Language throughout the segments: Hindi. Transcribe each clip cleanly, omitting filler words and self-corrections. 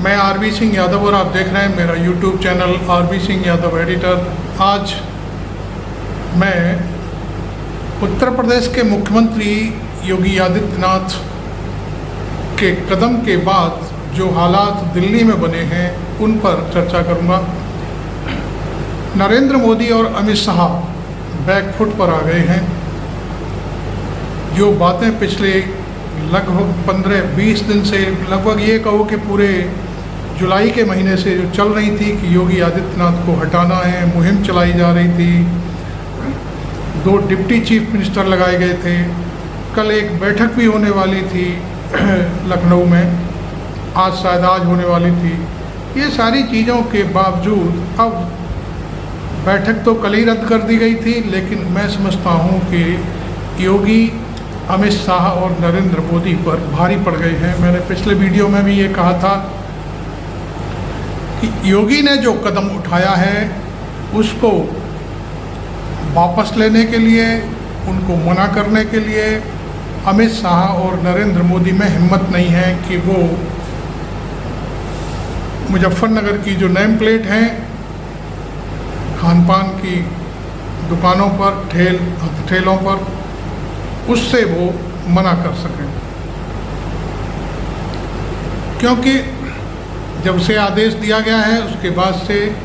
मैं आरबी सिंह यादव और आप देख रहे हैं मेरा YouTube channel RB Singh Yadav editor. आज मैं उत्तर प्रदेश के मुख्यमंत्री योगी आदित्यनाथ के कदम के बाद जो हालात दिल्ली में बने हैं उन पर चर्चा करूंगा। नरेंद्र मोदी और अमित शाह बैकफुट पर आ गए हैं। जो बातें पिछले लगभग 15-20 दिन से, लगभग ये कहो कि पूरे जुलाई के महीने से जो चल रही थी कि योगी आदित्यनाथ को हटाना है, मुहिम चलाई जा रही थी। 2 डिप्टी चीफ मिनिस्टर लगाए गए थे। कल एक बैठक भी होने वाली थी लखनऊ में, आज शायद आज होने वाली थी। ये सारी चीज़ों के बावजूद अब बैठक तो कल ही रद्द कर दी गई थी, लेकिन मैं समझता हूँ कि योगी अमित शाह और नरेंद्र मोदी पर भारी पड़ गए हैं। मैंने पिछले वीडियो में भी ये कहा था कि योगी ने जो कदम उठाया है उसको वापस लेने के लिए, उनको मना करने के लिए अमित शाह और नरेंद्र मोदी में हिम्मत नहीं है कि वो मुजफ्फरनगर की जो नेम प्लेट हैं खान पान की दुकानों पर, ठेलों पर, उससे वो मना कर सकें। क्योंकि जब से आदेश दिया गया है उसके बाद से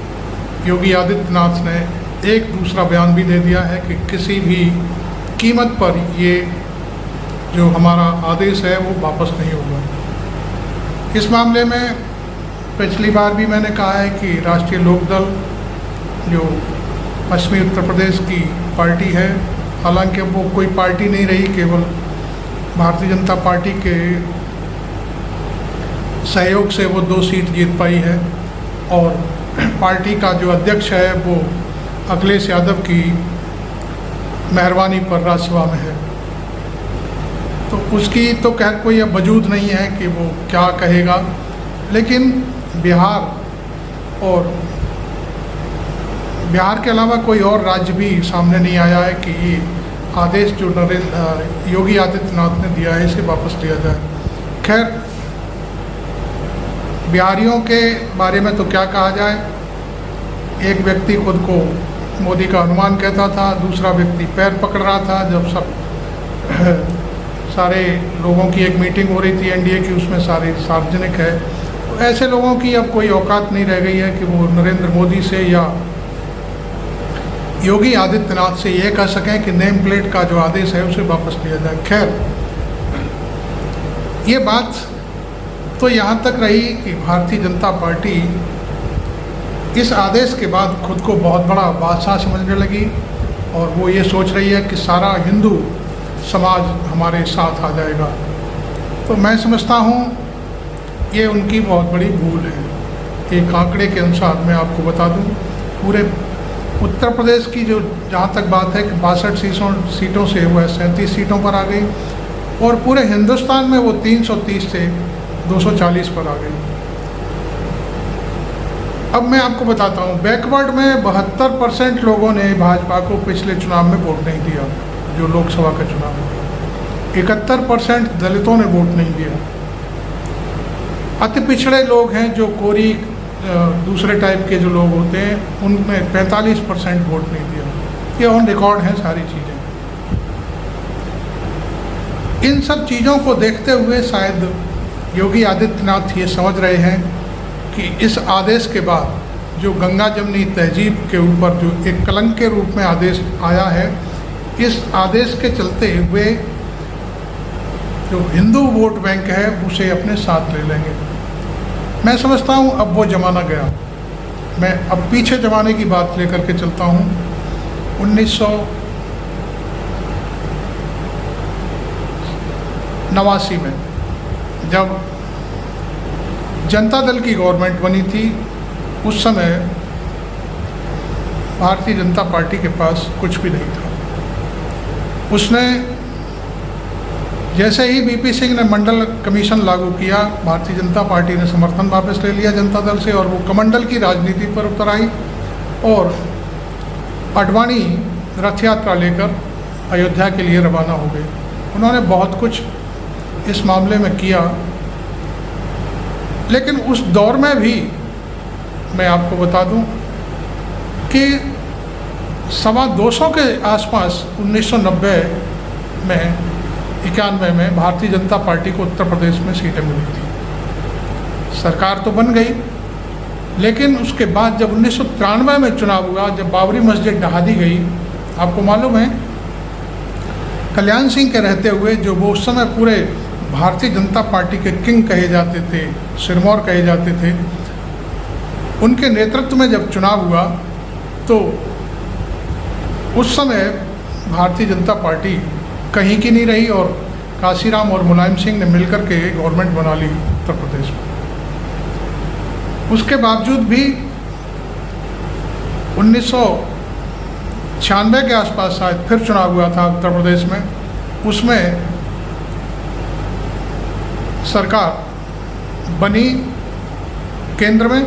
योगी आदित्यनाथ ने एक दूसरा बयान भी दे दिया है कि किसी भी कीमत पर ये जो हमारा आदेश है वो वापस नहीं होगा। इस मामले में पिछली बार भी मैंने कहा है कि राष्ट्रीय लोकदल जो पश्चिमी उत्तर प्रदेश की पार्टी है, हालांकि वो कोई पार्टी नहीं रही, केवल भारतीय जनता पार्टी के सहयोग से वो 2 सीट जीत पाई है और पार्टी का जो अध्यक्ष है वो अखिलेश यादव की मेहरबानी पर राज्यसभा में है। तो उसकी तो खैर कोई अब वजूद नहीं है कि वो क्या कहेगा। लेकिन बिहार के अलावा कोई और राज्य भी सामने नहीं आया है कि ये आदेश जो योगी आदित्यनाथ ने दिया है इसे वापस लिया जाए। खैर, बिहारियों के बारे में तो क्या कहा जाए। एक व्यक्ति खुद को मोदी का अनुमान कहता था, दूसरा व्यक्ति पैर पकड़ रहा था जब सब सारे लोगों की एक मीटिंग हो रही थी एनडीए की, उसमें सारे सार्वजनिक है। तो ऐसे लोगों की अब कोई औकात नहीं रह गई है कि वो नरेंद्र मोदी से या योगी आदित्यनाथ से ये कह सकें कि नेम प्लेट का जो आदेश है उसे वापस लिया जाए। खैर, ये बात तो यहाँ तक रही कि भारतीय जनता पार्टी इस आदेश के बाद खुद को बहुत बड़ा बादशाह समझने लगी और वो ये सोच रही है कि सारा हिंदू समाज हमारे साथ आ जाएगा। तो मैं समझता हूँ ये उनकी बहुत बड़ी भूल है। एक आंकड़े के अनुसार मैं आपको बता दूँ, पूरे उत्तर प्रदेश की जो जहाँ तक बात है कि 62 सीटों से वो 37 सीटों पर आ गई और पूरे हिंदुस्तान में वो 330 से 240 पर आ गई। अब मैं आपको बताता हूँ, बैकवर्ड में 72% लोगों ने भाजपा को पिछले चुनाव में वोट नहीं दिया, जो लोकसभा का चुनाव है। 71% दलितों ने वोट नहीं दिया। अति पिछड़े लोग हैं जो कोरी दूसरे टाइप के जो लोग होते हैं उनमें 45% वोट नहीं दिया। ये ऑन रिकॉर्ड है सारी चीज़ें। इन सब चीज़ों को देखते हुए शायद योगी आदित्यनाथ ये समझ रहे हैं कि इस आदेश के बाद जो गंगा जमनी तहजीब के ऊपर जो एक कलंक के रूप में आदेश आया है, इस आदेश के चलते हुए जो हिंदू वोट बैंक है उसे अपने साथ ले लेंगे। मैं समझता हूँ अब वो ज़माना गया। मैं अब पीछे ज़माने की बात लेकर के चलता हूँ। 1989 में जब जनता दल की गवर्नमेंट बनी थी, उस समय भारतीय जनता पार्टी के पास कुछ भी नहीं था। उसने जैसे ही बीपी सिंह ने मंडल कमीशन लागू किया, भारतीय जनता पार्टी ने समर्थन वापस ले लिया जनता दल से और वो कमंडल की राजनीति पर उतर आई और आडवाणी रथ यात्रा लेकर अयोध्या के लिए रवाना हो गए। उन्होंने बहुत कुछ इस मामले में किया लेकिन उस दौर में भी मैं आपको बता दूं कि 225 के आसपास 1990 में 91 में भारतीय जनता पार्टी को उत्तर प्रदेश में सीटें मिली थी। सरकार तो बन गई, लेकिन उसके बाद जब 1993 में चुनाव हुआ, जब बाबरी मस्जिद ढहा दी गई, आपको मालूम है कल्याण सिंह के रहते हुए जो वो उस समय पूरे भारतीय जनता पार्टी के किंग कहे जाते थे, सिरमौर कहे जाते थे, उनके नेतृत्व में जब चुनाव हुआ तो उस समय भारतीय जनता पार्टी कहीं की नहीं रही और काशीराम और मुलायम सिंह ने मिलकर के गवर्नमेंट बना ली उत्तर प्रदेश में। उसके बावजूद भी 1996 के आसपास शायद फिर चुनाव हुआ था उत्तर प्रदेश में, उसमें सरकार बनी केंद्र में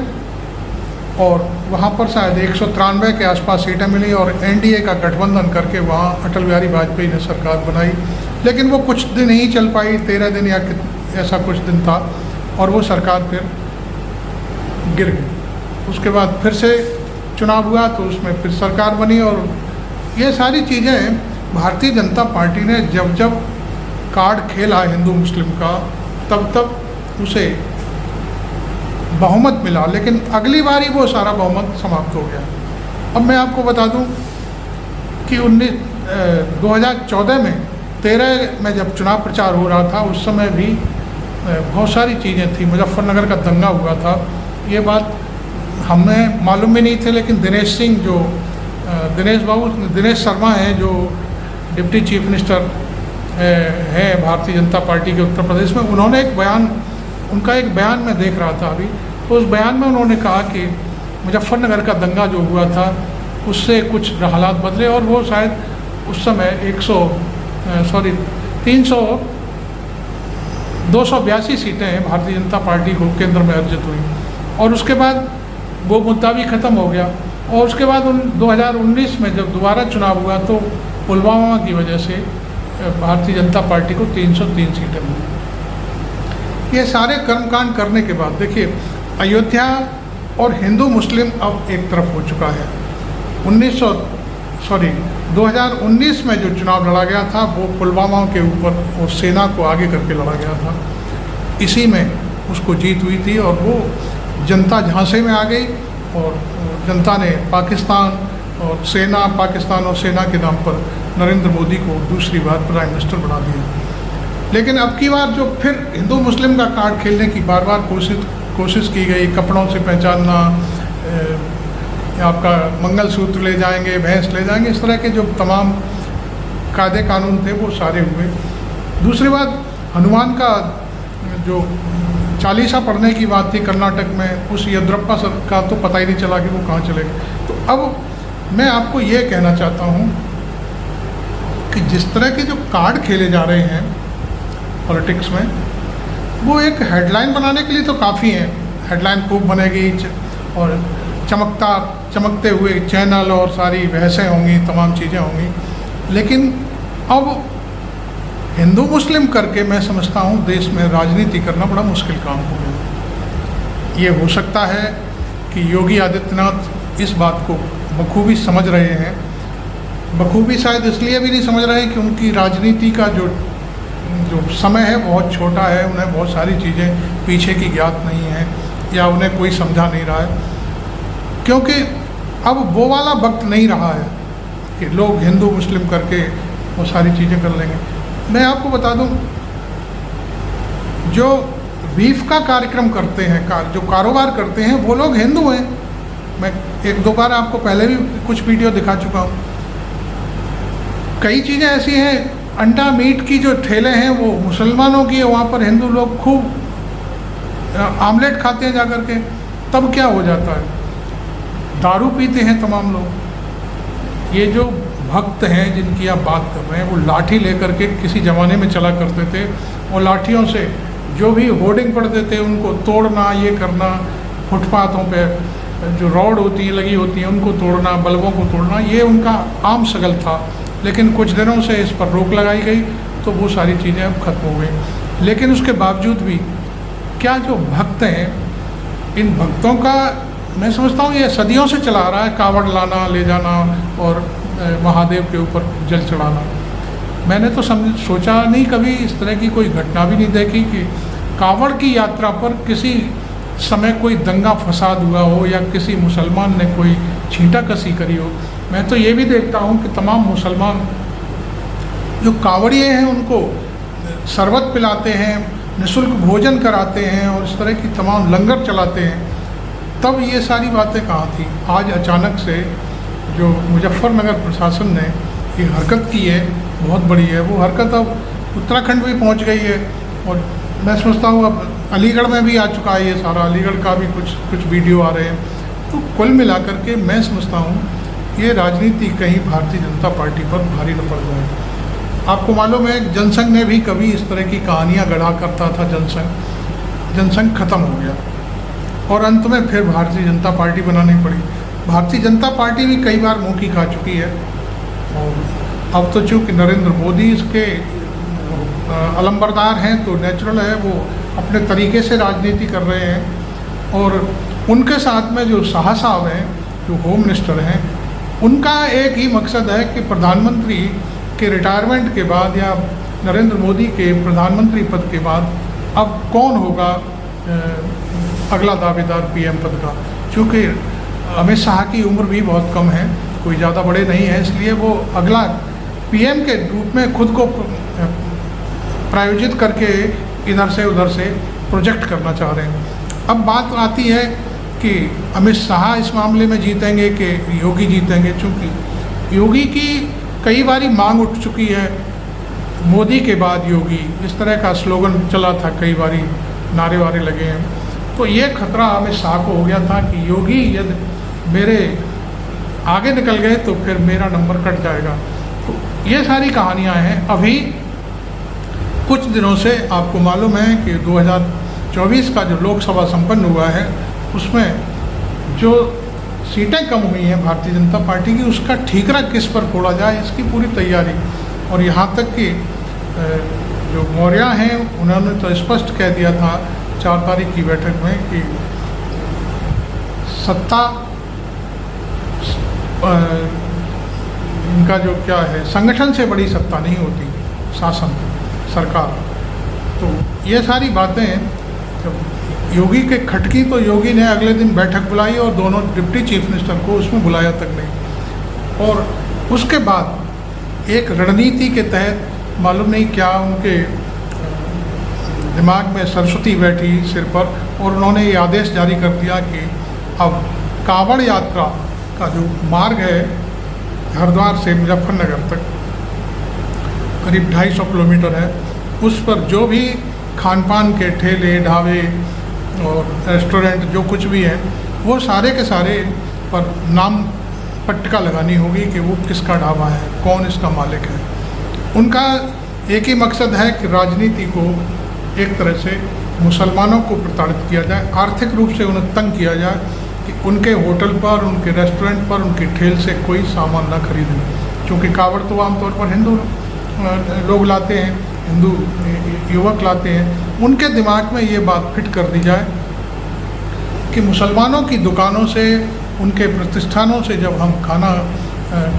और वहाँ पर शायद 193 के आसपास सीटें मिली और एनडीए का गठबंधन करके वहाँ अटल बिहारी वाजपेयी ने सरकार बनाई। लेकिन वो कुछ दिन ही चल पाई, 13 दिन या ऐसा कुछ दिन था, और वो सरकार फिर गिर गई। उसके बाद फिर से चुनाव हुआ तो उसमें फिर सरकार बनी और ये सारी चीज़ें भारतीय जनता पार्टी ने जब जब कार्ड खेला हिंदू मुस्लिम का, तब तब उसे बहुमत मिला, लेकिन अगली बार ही वो सारा बहुमत समाप्त हो गया। अब मैं आपको बता दूं कि 2014 में 13 में जब चुनाव प्रचार हो रहा था, उस समय भी बहुत सारी चीज़ें थी। मुजफ्फरनगर का दंगा हुआ था, ये बात हमें मालूम भी नहीं थे, लेकिन दिनेश शर्मा हैं जो डिप्टी चीफ मिनिस्टर है भारतीय जनता पार्टी के उत्तर प्रदेश में, उन्होंने एक बयान मैं देख रहा था अभी, तो उस बयान में उन्होंने कहा कि मुजफ्फरनगर का दंगा जो हुआ था उससे कुछ हालात बदले और वो शायद उस समय 282 सीटें भारतीय जनता पार्टी को केंद्र में अर्जित हुई और उसके बाद वो मुद्दा भी ख़त्म हो गया। और उसके बाद 2019 में जब दोबारा चुनाव हुआ तो पुलवामा की वजह से भारतीय जनता पार्टी को 303 सीटें मिली। ये सारे कर्मकांड करने के बाद देखिए अयोध्या और हिंदू मुस्लिम अब एक तरफ हो चुका है। 2019 में जो चुनाव लड़ा गया था वो पुलवामा के ऊपर और सेना को आगे करके लड़ा गया था, इसी में उसको जीत हुई थी और वो जनता झांसे में आ गई और जनता ने पाकिस्तान और सेना के नाम पर नरेंद्र मोदी को दूसरी बार प्राइम मिनिस्टर बना दिया। लेकिन अब की बार जो फिर हिंदू मुस्लिम का कार्ड खेलने की बार बार कोशिश की गई, कपड़ों से पहचानना, आपका मंगलसूत्र ले जाएंगे, भैंस ले जाएंगे, इस तरह के जो तमाम कायदे कानून थे वो सारे हुए। दूसरी बात, हनुमान का जो चालीसा पढ़ने की बात थी कर्नाटक में, उस येद्रप्पा सर का तो पता ही नहीं चला कि वो कहाँ चले गए। तो अब मैं आपको ये कहना चाहता हूँ कि जिस तरह के जो कार्ड खेले जा रहे हैं पॉलिटिक्स में, वो एक हेडलाइन बनाने के लिए तो काफ़ी हैं, हेडलाइन खूब बनेगी और चमकते हुए चैनल और सारी बहसें होंगी, तमाम चीज़ें होंगी, लेकिन अब हिंदू मुस्लिम करके मैं समझता हूँ देश में राजनीति करना बड़ा मुश्किल काम हो गया। ये हो सकता है कि योगी आदित्यनाथ इस बात को बखूबी समझ रहे हैं, बखूबी शायद इसलिए भी नहीं समझ रहे कि उनकी राजनीति का जो समय है बहुत छोटा है, उन्हें बहुत सारी चीज़ें पीछे की ज्ञात नहीं है या उन्हें कोई समझा नहीं रहा है, क्योंकि अब वो वाला वक्त नहीं रहा है कि लोग हिंदू मुस्लिम करके वो सारी चीज़ें कर लेंगे। मैं आपको बता दूं, जो बीफ का कार्यक्रम करते हैं, जो कारोबार करते हैं, वो लोग हिंदू हैं। मैं 1-2 बार आपको पहले भी कुछ वीडियो दिखा चुका हूँ। कई चीज़ें ऐसी हैं, अंडा मीट की जो ठेले हैं वो मुसलमानों की है, वहाँ पर हिंदू लोग खूब आमलेट खाते हैं जाकर के। तब क्या हो जाता है, दारू पीते हैं तमाम लोग। ये जो भक्त हैं जिनकी आप बात कर रहे हैं, वो लाठी लेकर के किसी ज़माने में चला करते थे, और लाठियों से जो भी होर्डिंग पढ़ते थे उनको तोड़ना, ये करना, फुटपाथों पे जो रोड होती है लगी होती है उनको तोड़ना, बल्बों को तोड़ना, ये उनका आम शगल था। लेकिन कुछ दिनों से इस पर रोक लगाई गई तो वो सारी चीज़ें अब खत्म हो गई। लेकिन उसके बावजूद भी क्या जो भक्त हैं, इन भक्तों का मैं समझता हूँ ये सदियों से चला आ रहा है, कावड़ लाना ले जाना और महादेव के ऊपर जल चढ़ाना। मैंने तो सोचा नहीं कभी, इस तरह की कोई घटना भी नहीं देखी कि कावड़ की यात्रा पर किसी समय कोई दंगा फसाद हुआ हो या किसी मुसलमान ने कोई छींटा कसी करी हो। मैं तो ये भी देखता हूँ कि तमाम मुसलमान जो कावड़िए हैं उनको शरबत पिलाते हैं, निःशुल्क भोजन कराते हैं और इस तरह की तमाम लंगर चलाते हैं। तब ये सारी बातें कहाँ थी? आज अचानक से जो मुजफ्फरनगर प्रशासन ने ये हरकत की है, बहुत बड़ी है। वो हरकत अब उत्तराखंड भी पहुँच गई है और मैं समझता हूँ अब अलीगढ़ में भी आ चुका है ये सारा। अलीगढ़ का भी कुछ वीडियो आ रहे हैं। तो कुल मिलाकर के मैं समझता हूँ ये राजनीति कहीं भारतीय जनता पार्टी पर भारी न पड़ जाए। आपको मालूम है जनसंघ ने भी कभी इस तरह की कहानियाँ गढ़ा करता था। जनसंघ खत्म हो गया और अंत में फिर भारतीय जनता पार्टी बनानी पड़ी। भारतीय जनता पार्टी भी कई बार मुँह की खा चुकी है और अब तो चूँकि नरेंद्र मोदी इसके अलंबरदार हैं तो नेचुरल है वो अपने तरीके से राजनीति कर रहे हैं। और उनके साथ में जो शाह साहब हैं, जो होम मिनिस्टर हैं, उनका एक ही मकसद है कि प्रधानमंत्री के रिटायरमेंट के बाद या नरेंद्र मोदी के प्रधानमंत्री पद के बाद अब कौन होगा अगला दावेदार पीएम पद का। चूँकि अमित शाह की उम्र भी बहुत कम है, कोई ज़्यादा बड़े नहीं है, इसलिए वो अगला पीएम के रूप में खुद को प्रायोजित करके इधर से उधर से प्रोजेक्ट करना चाह रहे हैं। अब बात आती है कि अमित शाह इस मामले में जीतेंगे कि योगी जीतेंगे। चूँकि योगी की कई बारी मांग उठ चुकी है, मोदी के बाद योगी, इस तरह का स्लोगन चला था, कई बारी नारे वारे लगे हैं। तो ये खतरा अमित शाह को हो गया था कि योगी यदि मेरे आगे निकल गए तो फिर मेरा नंबर कट जाएगा। तो ये सारी कहानियाँ हैं। अभी कुछ दिनों से आपको मालूम है कि 2024 का जो लोकसभा संपन्न हुआ है उसमें जो सीटें कम हुई हैं भारतीय जनता पार्टी की, उसका ठीकरा किस पर फोड़ा जाए इसकी पूरी तैयारी। और यहाँ तक कि जो मौर्य हैं उन्होंने तो स्पष्ट कह दिया था 4 तारीख की बैठक में कि सत्ता इनका जो क्या है, संगठन से बड़ी सत्ता नहीं होती, शासन सरकार। तो ये सारी बातें जब योगी के खटकी तो योगी ने अगले दिन बैठक बुलाई और दोनों डिप्टी चीफ मिनिस्टर को उसमें बुलाया तक नहीं। और उसके बाद एक रणनीति के तहत मालूम नहीं क्या उनके दिमाग में सरस्वती बैठी सिर पर और उन्होंने ये आदेश जारी कर दिया कि अब कांवड़ यात्रा का जो मार्ग है हरिद्वार से मुजफ्फरनगर तक करीब 250 किलोमीटर है, उस पर जो भी खान पान के ठेले ढाबे और रेस्टोरेंट जो कुछ भी हैं वो सारे के सारे पर नाम पट्टिका लगानी होगी कि वो किसका ढाबा है, कौन इसका मालिक है। उनका एक ही मकसद है कि राजनीति को एक तरह से मुसलमानों को प्रताड़ित किया जाए, आर्थिक रूप से उन्हें तंग किया जाए कि उनके होटल पर, उनके रेस्टोरेंट पर, उनकी ठेल से कोई सामान ना खरीदें। क्योंकि कावड़ तो आमतौर पर हिंदू लोग लाते हैं, हिंदू युवक लाते हैं। उनके दिमाग में ये बात फिट कर दी जाए कि मुसलमानों की दुकानों से, उनके प्रतिष्ठानों से जब हम खाना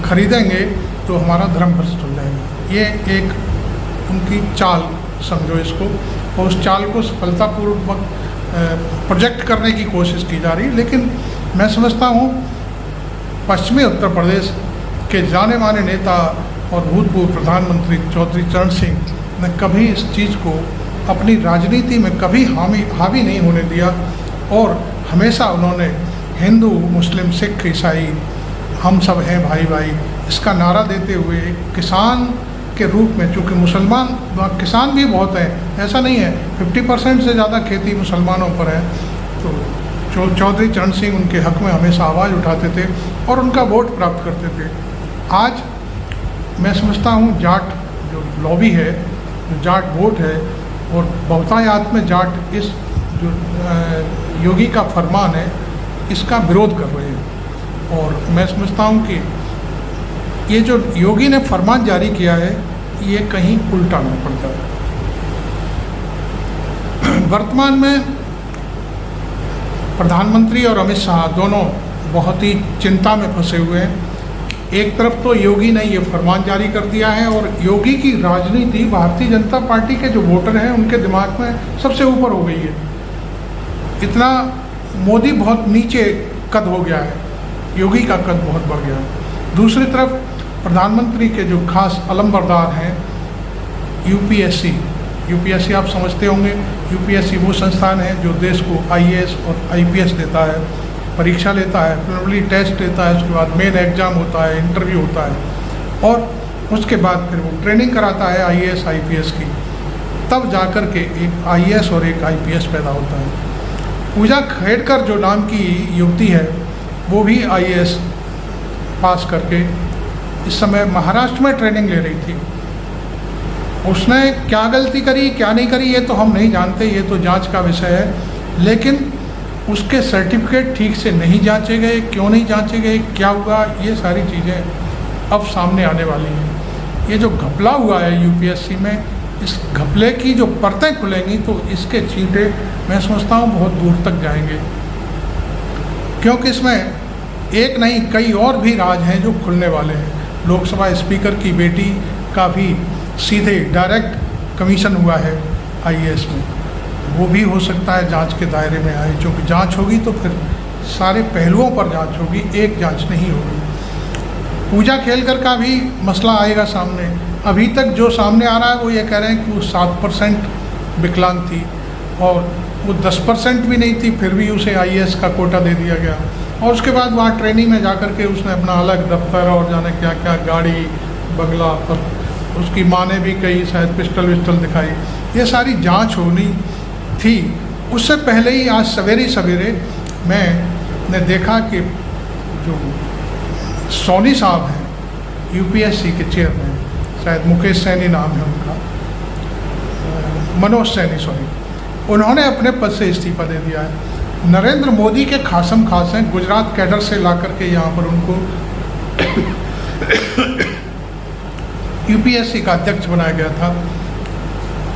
खरीदेंगे तो हमारा धर्म भ्रष्ट हो जाएगा। ये एक उनकी चाल समझो इसको, और उस चाल को सफलतापूर्वक प्रोजेक्ट करने की कोशिश की जा रही है। लेकिन मैं समझता हूँ पश्चिमी उत्तर प्रदेश के जाने माने नेता और भूतपूर्व प्रधानमंत्री चौधरी चरण सिंह ने कभी इस चीज़ को अपनी राजनीति में कभी हावी नहीं होने दिया और हमेशा उन्होंने हिंदू, मुस्लिम, सिख, ईसाई हम सब हैं भाई भाई इसका नारा देते हुए किसान के रूप में, चूँकि मुसलमान किसान भी बहुत हैं, ऐसा नहीं है, 50% से ज़्यादा खेती मुसलमानों पर है, तो चौधरी चरण सिंह उनके हक़ में हमेशा आवाज़ उठाते थे और उनका वोट प्राप्त करते थे। आज मैं समझता हूँ जाट जो लॉबी है, जो जाट वोट है और बहुतायत में जाट इस जो योगी का फरमान है इसका विरोध कर रहे हैं। और मैं समझता हूँ कि ये जो योगी ने फरमान जारी किया है ये कहीं उल्टा न पड़ जाए। वर्तमान में प्रधानमंत्री और अमित शाह दोनों बहुत ही चिंता में फंसे हुए हैं। एक तरफ तो योगी ने ये फरमान जारी कर दिया है और योगी की राजनीति भारतीय जनता पार्टी के जो वोटर हैं उनके दिमाग में सबसे ऊपर हो गई है। इतना मोदी बहुत नीचे कद हो गया है, योगी का कद बहुत बढ़ गया है। दूसरी तरफ प्रधानमंत्री के जो खास अलमबरदार हैं यूपीएससी आप समझते होंगे। यूपीएससी वो संस्थान है जो देश को आईएएस और आईपीएस देता है, परीक्षा लेता है, प्रिलिमिनरी टेस्ट लेता है, उसके बाद मेन एग्ज़ाम होता है, इंटरव्यू होता है और उसके बाद फिर वो ट्रेनिंग कराता है आईएएस आईपीएस की। तब जाकर के एक आईएएस और एक आईपीएस पैदा होता है। पूजा खेड़कर जो नाम की युवती है वो भी आईएएस पास करके इस समय महाराष्ट्र में ट्रेनिंग ले रही थी। उसने क्या गलती करी क्या नहीं करी ये तो हम नहीं जानते, ये तो जांच का विषय है, लेकिन उसके सर्टिफिकेट ठीक से नहीं जांचे गए, क्यों नहीं जांचे गए, क्या हुआ, ये सारी चीज़ें अब सामने आने वाली हैं। ये जो घपला हुआ है यूपीएससी में, इस घपले की जो परतें खुलेंगी तो इसके चींटे मैं समझता हूँ बहुत दूर तक जाएंगे, क्योंकि इसमें एक नहीं कई और भी राज हैं जो खुलने वाले हैं। लोकसभा स्पीकर की बेटी का भी सीधे डायरेक्ट कमीशन हुआ है आईएएस में, वो भी हो सकता है जांच के दायरे में आए, क्योंकि जांच होगी तो फिर सारे पहलुओं पर जांच होगी, एक जांच नहीं होगी। पूजा खेलकर का भी मसला आएगा सामने। अभी तक जो सामने आ रहा है वो ये कह रहे हैं कि वो 7% विकलांग थी और वो 10% भी नहीं थी, फिर भी उसे आईएएस का कोटा दे दिया गया और उसके बाद वहाँ ट्रेनिंग में जा कर के उसने अपना अलग दफ्तर और जाने क्या क्या गाड़ी बंगला, और उसकी माँ ने भी कई शायद पिस्टल विस्टल दिखाई। ये सारी जांच होनी थी। उससे पहले ही आज सवेरे मैंने देखा कि जो सोनी साहब हैं यूपीएससी के चेयरमैन, शायद मुकेश सैनी नाम है उनका, मनोज सैनी सॉरी, उन्होंने अपने पद से इस्तीफा दे दिया है। नरेंद्र मोदी के खासम खास हैं, गुजरात कैडर से ला करके यहाँ पर उनको यूपीएससी का अध्यक्ष बनाया गया था।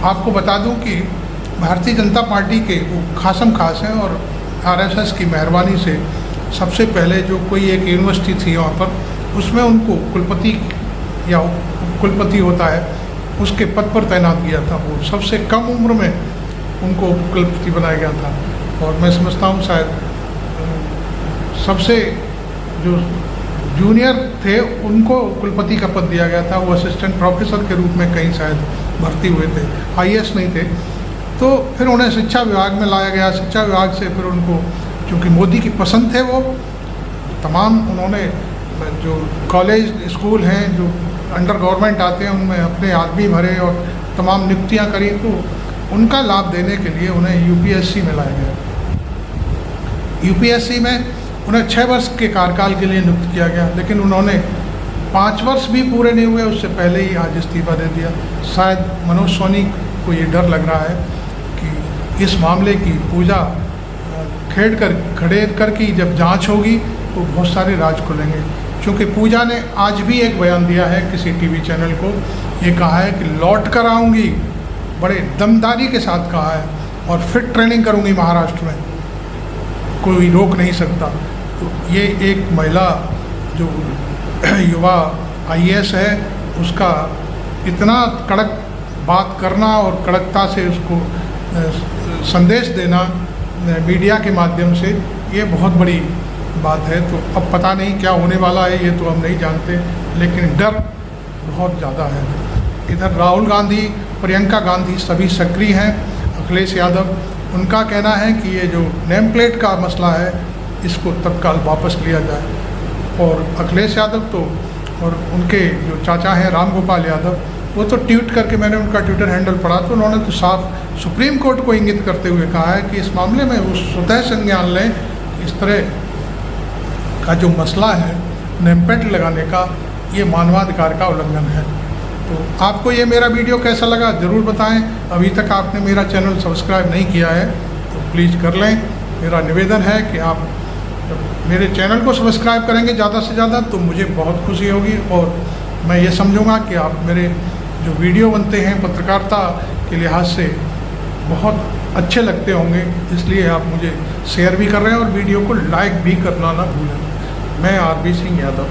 आपको बता दूं कि भारतीय जनता पार्टी के वो खासम खास हैं और आरएसएस की मेहरबानी से सबसे पहले जो कोई एक यूनिवर्सिटी थी वहाँ पर उसमें उनको कुलपति या कुलपति होता है उसके पद पर तैनात किया था। वो सबसे कम उम्र में उनको कुलपति बनाया गया था और मैं समझता हूँ शायद सबसे जो जूनियर थे उनको कुलपति का पद दिया गया था। वो असिस्टेंट प्रोफेसर के रूप में कहीं शायद भर्ती हुए थे, आईएएस नहीं थे। तो फिर उन्हें शिक्षा विभाग में लाया गया। शिक्षा विभाग से फिर उनको चूँकि मोदी की पसंद थे वो तमाम उन्होंने जो कॉलेज स्कूल हैं जो अंडर गवर्नमेंट आते हैं उनमें अपने आदमी भरे और तमाम नियुक्तियाँ करी, तो उनका लाभ देने के लिए उन्हें यूपीएससी में लाया गया। यूपीएससी में उन्हें 6 वर्ष के कार्यकाल के लिए नियुक्त किया गया, लेकिन उन्होंने 5 वर्ष भी पूरे नहीं हुए उससे पहले ही आज इस्तीफा दे दिया। शायद मनोज सोनी को ये डर लग रहा है कि इस मामले की पूजा खेड़कर की जब जांच होगी तो बहुत सारे राज खुलेंगे। क्योंकि पूजा ने आज भी एक बयान दिया है किसी टीवी चैनल को, ये कहा है कि लौट कर आऊँगी, बड़े दमदारी के साथ कहा है, और फिर ट्रेनिंग करूँगी महाराष्ट्र में, कोई रोक नहीं सकता। तो ये एक महिला जो युवा आईएएस है उसका इतना कड़क बात करना और कड़कता से उसको संदेश देना मीडिया के माध्यम से, ये बहुत बड़ी बात है। तो अब पता नहीं क्या होने वाला है ये तो हम नहीं जानते, लेकिन डर बहुत ज़्यादा है। इधर राहुल गांधी, प्रियंका गांधी सभी सक्रिय हैं। अखिलेश यादव, उनका कहना है कि ये जो नेम प्लेट का मसला है इसको तत्काल वापस लिया जाए। और अखिलेश यादव तो और उनके जो चाचा हैं राम गोपाल यादव, वो तो ट्वीट करके, मैंने उनका ट्विटर हैंडल पढ़ा तो उन्होंने तो साफ सुप्रीम कोर्ट को इंगित करते हुए कहा है कि इस मामले में वो स्वतः संज्ञान लें। इस तरह का जो मसला है नेम प्लेट लगाने का, ये मानवाधिकार का उल्लंघन है। तो आपको ये मेरा वीडियो कैसा लगा ज़रूर बताएं। अभी तक आपने मेरा चैनल सब्सक्राइब नहीं किया है तो प्लीज़ कर लें। मेरा निवेदन है कि आप मेरे चैनल को सब्सक्राइब करेंगे ज़्यादा से ज़्यादा तो मुझे बहुत खुशी होगी, और मैं ये समझूंगा कि आप मेरे जो वीडियो बनते हैं पत्रकारिता के लिहाज से बहुत अच्छे लगते होंगे, इसलिए आप मुझे शेयर भी कर रहे हैं और वीडियो को लाइक भी करना ना भूलें। मैं आरबी सिंह यादव।